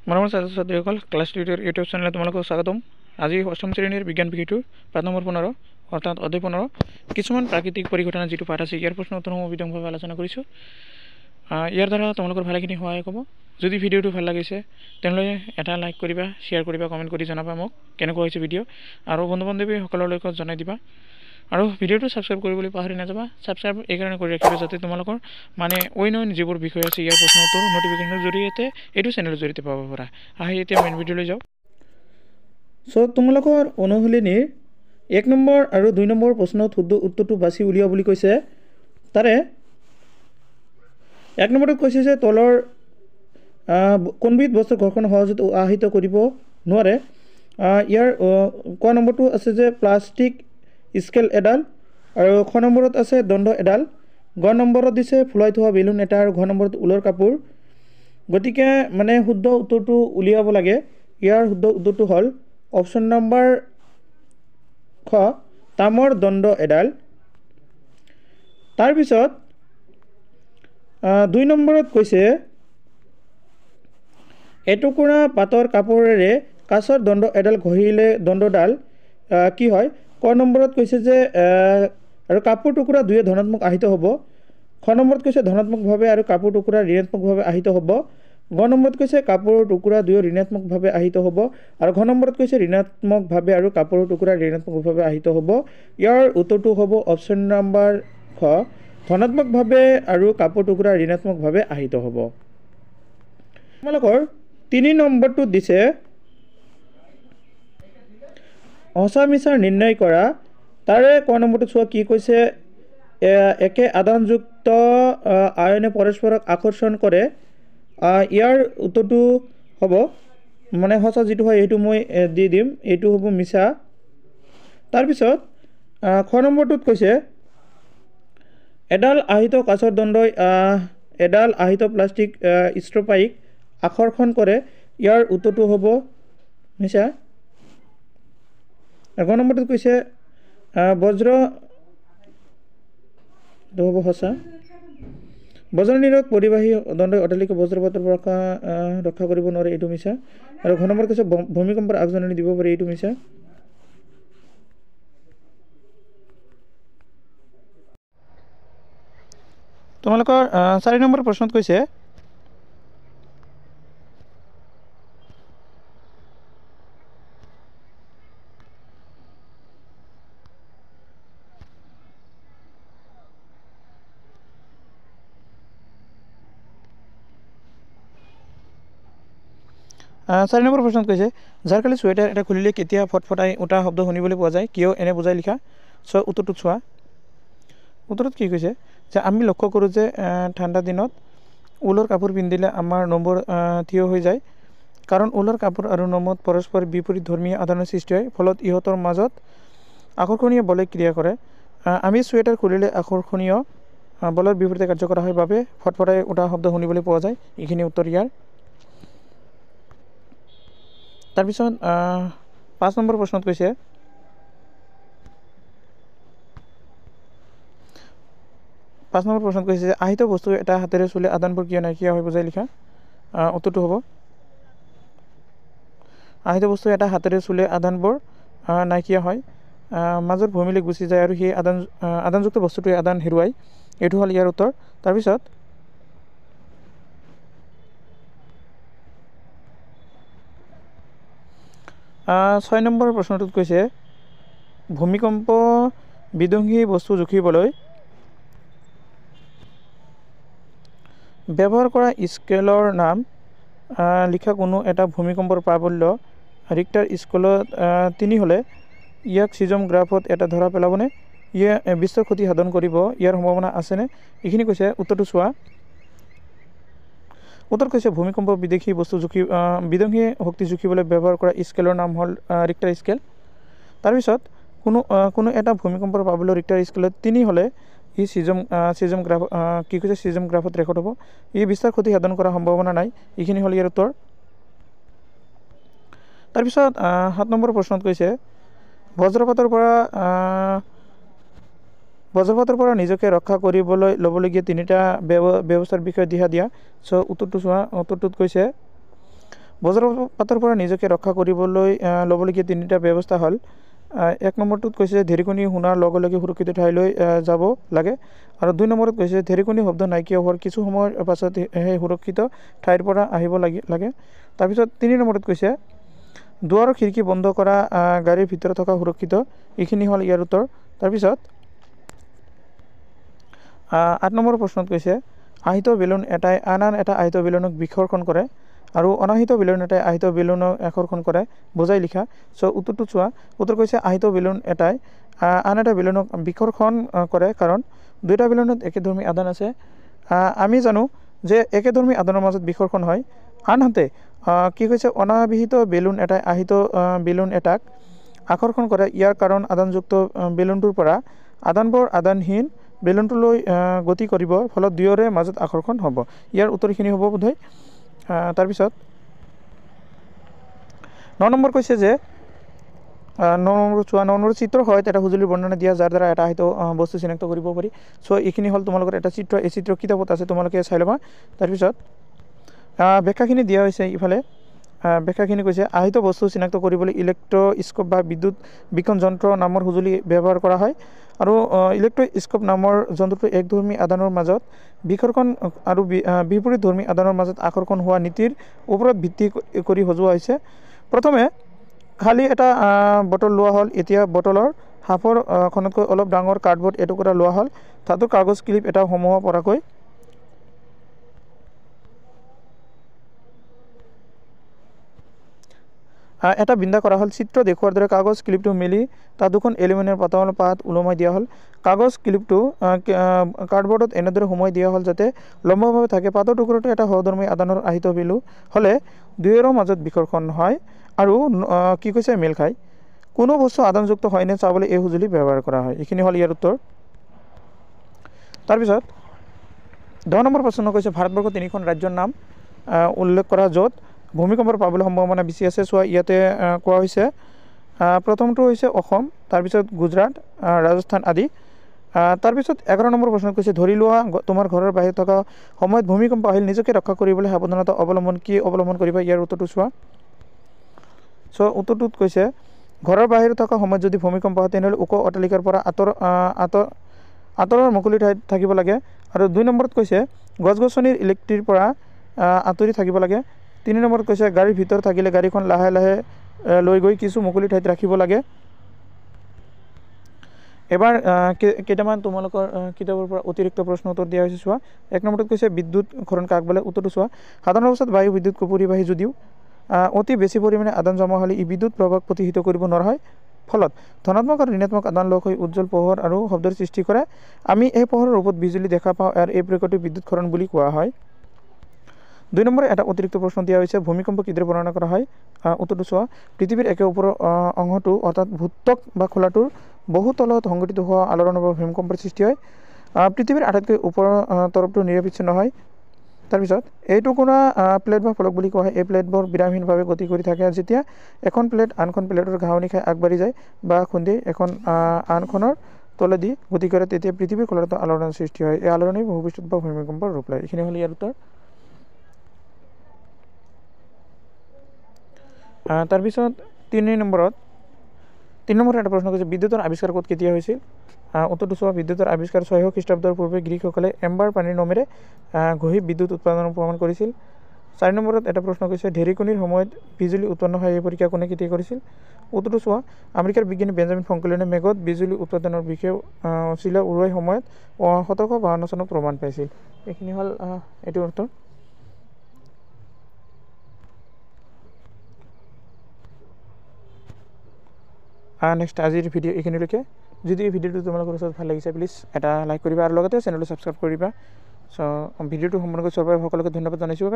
মৰমৰ ছাত্ৰ-ছাত্ৰীসকল, class tutor YouTube চেনেলত তোমালোকক স্বাগতম। আজি অষ্টম শ্ৰেণীৰ বিজ্ঞান বিষয়টোৰ পাঠ নম্বৰ 15 অৰ্থাৎ অধ্যায় 15 কিছুমান প্ৰাকৃতিক পৰিঘটনা যিটো পাঠ আছে ইয়াৰ প্ৰশ্ন উত্তৰসমূহ বিতংভাৱে আলোচনা কৰিছোঁ। ইয়াৰ দ্বাৰা তোমালোকৰ ভালেখিনি সহায় হ'ব। যদি ভিডিঅ'টো ভাল লাগিছে তেনেহ'লে এটা লাইক কৰিবা, শ্বেয়াৰ কৰিবা, কমেণ্ট কৰি জনাবা মোক কেনেকুৱা হৈছে ভিডিঅ' আৰু বন্ধু বান্ধৱীসকললৈকে জনাই দিবা। আৰু ভিডিঅ'টো ছাবস্ক্ৰাইব কৰিবলৈ পাহৰি নাযাবা। ছাবস্ক্ৰাইব এইকাৰণে কৰি ৰাখিবা যাতে তোমালোকৰ অন্য যিবোৰ বিষয় আছে ইয়াৰ প্ৰশ্ন উত্তৰ নটিফিকেশ্যনৰ জৰিয়তে এইটো চেনেলৰ জৰিয়তে পাব পাৰা। আহি এতিয়া মেইন ভিডিঅ'লৈ যাওঁ। তোমালোকৰ অনুশীলনীৰ 1 নম্বৰ আৰু 2 নম্বৰ প্ৰশ্নত শুদ্ধ উত্তৰটো বাছি উলিওৱা বুলি কৈছে। তাৰে 1 নম্বৰত কৈছে যে তলৰ কোনবিধ বস্তু ঘৰখন সহজতে আহিত কৰিব নোৱাৰে। ইয়াৰ ক নম্বৰটো আছে যে প্লাষ্টিক স্কেল এডাল, আৰু খ নম্বৰত আছে দণ্ড এডাল, গ নম্বৰত দিছে ফুলাই থোৱা বেলুন এটা, আৰু ঘ নম্বৰত ঊলৰ কাপোৰ। গতিকে শুদ্ধ উত্তৰটো উলিয়াব লাগে। ইয়াৰ শুদ্ধ উত্তৰটো হ'ল অপশ্যন নম্বৰ খ, তামৰ দণ্ড এডাল। তাৰপিছত 2 নম্বৰত কৈছে এটুকুৰা পাতৰ কাপোৰেৰে কাছৰ দণ্ড এডাল ঘঁহিলে দণ্ডডাল কি হয়? ক নম্বৰত কৈছে যে আৰু কাপোৰ টুকুৰা দুয়ো ধনাত্মক আহিত হ'ব। খ নম্বৰত কৈছে ধনাত্মকভাৱে আৰু কাপোৰ টুকুৰা ঋণাত্মকভাৱে আহিত হ'ব। গ নম্বৰত কৈছে কাপোৰৰ টুকুৰা দুয়ো ঋণাত্মকভাৱে আহিত হ'ব, আৰু ঘ নম্বৰত কৈছে ঋণাত্মকভাৱে আৰু কাপোৰৰ টুকুৰা ঋণাত্মকভাৱে আহিত হ'ব। ইয়াৰ উত্তৰটো হ'ব অপশ্যন নম্বৰ খ, ধনাত্মকভাৱে আৰু কাপোৰ টুকুৰা ঋণাত্মকভাৱে আহিত হ'ব। তোমালোকৰ 3 নম্বৰটো দিছে সঁচা মিছাৰ নিৰ্ণয় কৰা। তাৰে ক নম্বৰটো চোৱা কি কৈছে, একে আধানযুক্ত আয়নে পৰস্পৰক আকৰ্ষণ কৰে। ইয়াৰ উত্তৰটো হ'ব সঁচা যিটো হয় সেইটো মই দি দিম, এইটো হ'ব মিছা। তাৰপিছত খ নম্বৰটোত কৈছে এডাল আহিত কাছৰ দণ্ডই এডাল আহিত প্লাষ্টিক ষ্ট্ৰ'পাইক আকৰ্ষণ কৰে। ইয়াৰ উত্তৰটো হ'ব মিছা। গ নম্বৰটোত কৈছে বজ্ৰ, এইটো হ'ব সঁচা। বজ্ৰ নিৰোধক পৰিবাহী দণ্ডই অট্টালিকা বজ্ৰপাতৰ পৰা ৰক্ষা কৰিব নোৱাৰে, এইটো মিছা। আৰু ঘ নম্বৰ কৈছে ভূমিকম্পৰ আগজাননী দিব পাৰে, এইটো মিছা। তোমালোকৰ 4 নম্বৰ প্ৰশ্নত কৈছে ঝাৰকালি চুৱেটাৰ এটা খুলিলে কেতিয়া ফটফটাই উঠা শব্দ শুনিবলৈ পোৱা যায়, কিয়? এনে বুজাই লিখা। উত্তৰটোত চোৱা। উত্তৰত কি কৈছে যে আমি লক্ষ্য কৰোঁ যে ঠাণ্ডা দিনত ঊলৰ কাপোৰ পিন্ধিলে আমাৰ নম্বৰ থিয় হৈ যায়, কাৰণ ঊলৰ কাপোৰ আৰু নোমত পৰস্পৰ বিপৰীত ধৰ্মীয় আদানৰ সৃষ্টি হয়, ফলত ইহঁতৰ মাজত আকৰ্ষণীয় বলে ক্ৰিয়া কৰে। আমি চুৱেটাৰ খুলিলে আকৰ্ষণীয় বলৰ বিপৰীতে কাৰ্য কৰা হয় বাবে ফটফটাই উঠা শব্দ শুনিবলৈ পোৱা যায়। এইখিনি উত্তৰ ইয়াৰ। তাৰপিছত 5 নম্বৰ প্ৰশ্নত কৈছে যে আহিত বস্তু এটা হাতেৰে চুলে আদানবোৰ কিয় নাইকিয়া হৈ বুজাই লিখা। উত্তৰটো হ'ব আহিত বস্তু এটা হাতেৰে চুলে আদানবোৰ নাইকিয়া হয়, মাজৰ ভূমিলৈ গুচি যায় আৰু সেই আদানযুক্ত বস্তুটোৱে আদান হেৰুৱায়, এইটো হ'ল ইয়াৰ উত্তৰ। তাৰপিছত 6 নম্বৰ প্ৰশ্নটোত কৈছে ভূমিকম্প বিধ্বংসী বস্তু জুখিবলৈ ব্যৱহাৰ কৰা স্কেলৰ নাম লিখা। কোনো এটা ভূমিকম্পৰ প্ৰাবল্য ৰিক্টাৰ স্কেলত 3 হ'লে ইয়াক ছিজমগ্ৰাফত এটা ধৰা পেলাবনে? ইয়ে বিস্তৰ ক্ষতি সাধন কৰিব, ইয়াৰ সম্ভাৱনা আছেনে? এইখিনি কৈছে। উত্তৰটো চোৱা। উত্তৰ কৈছে ভূমিকম্প বিধ্বংসী শক্তি জুখিবলৈ ব্যৱহাৰ কৰা স্কেলৰ নাম হ'ল ৰিক্টাৰ স্কেল। তাৰপিছত কোনো এটা ভূমিকম্পৰ প্ৰাবল্য ৰিক্টাৰ স্কেলত 3 হ'লে ই ছিজমগ্ৰাফত ৰেকৰ্ড হ'ব। ই বিস্তৰ ক্ষতি সাধন কৰাৰ সম্ভাৱনা নাই। এইখিনি হ'ল ইয়াৰ উত্তৰ। তাৰপিছত 7 নম্বৰ প্ৰশ্নত কৈছে বজ্ৰপাতৰ পৰা নিজকে ৰক্ষা কৰিবলৈ ল'বলগীয়া 3টা ব্যৱস্থাৰ বিষয়ে দিহা দিয়া। উত্তৰটো চোৱা। উত্তৰটোত কৈছে বজ্ৰপাতৰ পৰা নিজকে ৰক্ষা কৰিবলৈ ল'বলগীয়া তিনিটা ব্যৱস্থা হ'ল 1 নম্বৰটোত কৈছে ঢেৰেকনি শুনাৰ লগে লগে সুৰক্ষিত ঠাইলৈ যাব লাগে আৰু 2 নম্বৰত কৈছে ঢেৰেকনি শব্দ নাইকিয়া হোৱাৰ কিছু সময়ৰ পাছত সেই সুৰক্ষিত ঠাইৰ পৰা আহিব লাগে তাৰপিছত 3 নম্বৰত কৈছে দুৱাৰ আৰু খিৰিকী বন্ধ কৰা গাড়ীৰ ভিতৰত থকা সুৰক্ষিত এইখিনি হ'ল ইয়াৰ উত্তৰ তাৰপিছত 8 নম্বৰ প্ৰশ্নত কৈছে আহিত বেলুন এটাই আন এটা আহিত বেলুনক বিকৰ্ষণ কৰে আৰু অনাহিত বেলুন এটাই আহিত বেলুনক আকৰ্ষণ কৰে বুজাই লিখা সো উত্তৰটো চোৱা উত্তৰ কৈছে আহিত বেলুন এটাই আন এটা বেলুনক বিকৰ্ষণ কৰে কাৰণ দুটা বেলুনত একেধৰ্মী আদান আছে আমি জানো যে একেধৰ্মী আদানৰ মাজত বিকৰ্ষণ হয় আনহাতে কি কৈছে অনাবিহিত বেলুন এটাই আহিত বেলুন এটাক আকৰ্ষণ কৰে ইয়াৰ কাৰণ আদানযুক্ত বেলুনটোৰ পৰা আদানবোৰ আদানহীন বেলুনটোলৈ গতি কৰিব ফলত দুয়োৰে মাজত আকৰ্ষণ হ'ব ইয়াৰ উত্তৰখিনি হ'ব বোধহয় তাৰপিছত 9 নম্বৰ কৈছে যে 9 নম্বৰ চিত্ৰ হয় এটা সঁজুলিৰ বৰ্ণনা দিয়া যাৰ দ্বাৰা এটা আহিত বস্তু চিনাক্ত কৰিব পাৰি সো এইখিনি হ'ল তোমালোকৰ এটা চিত্ৰ এই চিত্ৰ কিতাপত আছে তোমালোকে চাই ল'বা তাৰপিছত ব্যাখ্যাখিনি দিয়া হৈছে ইফালে ব্যাখ্যাখিনি কৈছে আহিত বস্তু চিনাক্ত কৰিবলৈ ইলেক্ট্ৰস্কোপ বা বিদ্যুৎ বীক্ষণ যন্ত্ৰ নামৰ সঁজুলি ব্যৱহাৰ কৰা হয় আৰু ইলেক্ট্ৰস্কোপ নামৰ যন্ত্ৰটো একধৰ্মী আদানৰ মাজত বিকৰ্ষণ আৰু বিপৰীতধৰ্মী আদানৰ মাজত আকৰ্ষণ হোৱা নীতিৰ ওপৰত ভিত্তি কৰি সজোৱা হৈছে প্ৰথমে খালি এটা বটল লোৱা হ'ল এতিয়া বটলৰ হাফৰ খনতকৈ অলপ ডাঙৰ কাৰ্ডবোৰ্ড এটুকুৰা লোৱা হ'ল ধাতুৰ কাগজ ক্লিপ এটা সমূহ পৰাকৈ এটা বিন্দা কৰা হ'ল চিত্ৰ দেখুৱাৰ দৰে কাগজ ক্লিপটো মেলি তাত দুখন এলুমিনিয়াম পাতল পাত ওলমাই দিয়া হ'ল কাগজ ক্লিপটো কাৰ্ডবোৰ্ডত এনেদৰে সোমাই দিয়া হ'ল যাতে লম্বভাৱে থাকে পাতৰ টুকুৰাটো এটা সহধৰ্মী আদানৰ আহিত বেলু হ'লে দুয়োৰে মাজত বিকৰ্ষণ হয় আৰু কি কৈছে মেল খায় কোনো বস্তু আদানযুক্ত হয়নে চাবলৈ এই সঁজুলি ব্যৱহাৰ কৰা হয় এইখিনি হ'ল ইয়াৰ উত্তৰ তাৰপিছত 10 নম্বৰ প্ৰশ্ন কৈছে ভাৰতবৰ্ষৰ 3খন ৰাজ্যৰ নাম উল্লেখ কৰা য'ত ভূমিকম্পৰ পাবলৈ সম্ভাৱনা বেছি আছে চোৱা ইয়াতে কোৱা হৈছে প্ৰথমটো হৈছে অসম তাৰপিছত গুজৰাট ৰাজস্থান আদি তাৰপিছত 11 নম্বৰ প্ৰশ্ন কৈছে ধৰি লোৱা তোমাৰ ঘৰৰ বাহিৰত থকা সময়ত ভূমিকম্প আহিল নিজকে ৰক্ষা কৰিবলৈ সাৱধানতা অৱলম্বন কৰিবা ইয়াৰ উত্তৰটো চোৱা সো উত্তৰটোত কৈছে ঘৰৰ বাহিৰত থকা সময়ত যদি ভূমিকম্প হয় তেনেহ'লে ওখ অট্টালিকাৰ পৰা আঁতৰৰ মুকলি ঠাইত থাকিব লাগে আৰু 2 নম্বৰত কৈছে গছ-গছনিৰ ইলেক্ট্ৰিৰ পৰা আঁতৰি থাকিব লাগে 3 নম্বৰত কৈছে গাড়ীৰ ভিতৰত থাকিলে গাড়ীখন লাহে লাহে লৈ গৈ কিছু মুকলি ঠাইত ৰাখিব লাগে এবাৰ কেইটামান তোমালোকৰ কিতাপৰ পৰা অতিৰিক্ত প্ৰশ্ন উত্তৰ দিয়া হৈছে চোৱা 1 নম্বৰত কৈছে বিদ্যুৎ খৰণ কাক বোলে উত্তৰটো চোৱা সাধাৰণ অৱস্থাত বায়ু বিদ্যুৎ পৰিবাহী যদিও অতি বেছি পৰিমাণে আদান জমা হ'লে ই বিদ্যুৎ প্ৰবাহক প্ৰতিহিত কৰিব নোৱাৰা হয় ফলত ধনাত্মক আৰু ঋণাত্মক আদান লগ হৈ উজ্জ্বল পোহৰ আৰু শব্দৰ সৃষ্টি কৰে আমি এই পোহৰৰ ৰূপত বিজুলী দেখা পাওঁ আৰু এই প্ৰক্ৰিয়াটো বিদ্যুৎ খৰণ বুলি কোৱা হয় 2 নম্বৰে এটা অতিৰিক্ত প্ৰশ্ন দিয়া হৈছে ভূমিকম্প কিদৰে বৰ্ণনা কৰা হয় উত্তৰটো চোৱা পৃথিৱীৰ একে ওপৰৰ অংশটো অৰ্থাৎ ভূত্বক বা খোলাটোৰ বহু তলত সংঘটিত হোৱা আলোড়নৰ বাবে ভূমিকম্পৰ সৃষ্টি হয় পৃথিৱীৰ আটাইতকৈ ওপৰৰ তৰফটো নিৰবিচ্ছিন্ন হয় তাৰপিছত এইটো কোনো প্লেট বা ফলক বুলি কোৱা হয় এই প্লেটবোৰ বিৰামহীনভাৱে গতি কৰি থাকে যেতিয়া এখন প্লেট আনখন প্লেটৰ ঘাঁহনি খাই আগবাঢ়ি যায় বা খুন্দি এখন আনখনৰ তলেদি গতি কৰে তেতিয়া পৃথিৱীৰ খোলাটো আলোড়নৰ সৃষ্টি হয় এই আলোড়নেই ভূপৃষ্ঠত বা ভূমিকম্পৰ ৰূপ লয় এইখিনি হ'ল ইয়াৰ উত্তৰ তাৰপিছত 3 নম্বৰত এটা প্ৰশ্ন কৈছে বিদ্যুতৰ আৱিষ্কাৰ ক'ত কেতিয়া হৈছিল উত্তৰটো চোৱা বিদ্যুতৰ আৱিষ্কাৰ 600 খ্ৰীষ্টাব্দৰ পূৰ্বে গ্ৰীকসকলে এম্বাৰ পানীৰ নমেৰে ঘঁহি বিদ্যুৎ উৎপাদনৰ প্ৰমাণ কৰিছিল 4 নম্বৰত এটা প্ৰশ্ন কৈছে ঢেৰেকনিৰ সময়ত বিজুলী উৎপন্ন হয় এই পৰীক্ষা কোনে কেতিয়া কৰিছিল উত্তৰটো চোৱা আমেৰিকাৰ বিজ্ঞানী বেঞ্জামিন ফ্ৰাংকলিনে মেঘত বিজুলী উৎপাদনৰ বিষয়ে চিলা উৰুৱাই সময়ত 1752 চনত প্ৰমাণ পাইছিল এইখিনি হ'ল এইটোৰ উত্তৰ নেক্সট আজিৰ ভিডিঅ' এইখিনিলৈকে যদি এই ভিডিঅ'টো তোমালোকৰ ওচৰত ভাল লাগিছে প্লিজ এটা লাইক কৰিবা আৰু লগতে চেনেলটো ছাবস্ক্ৰাইব কৰিবা চ' ভিডিঅ'টো সম্পূৰ্ণকৈ চোৱাৰ বাবে সকলোকে ধন্যবাদ জনাইছোঁ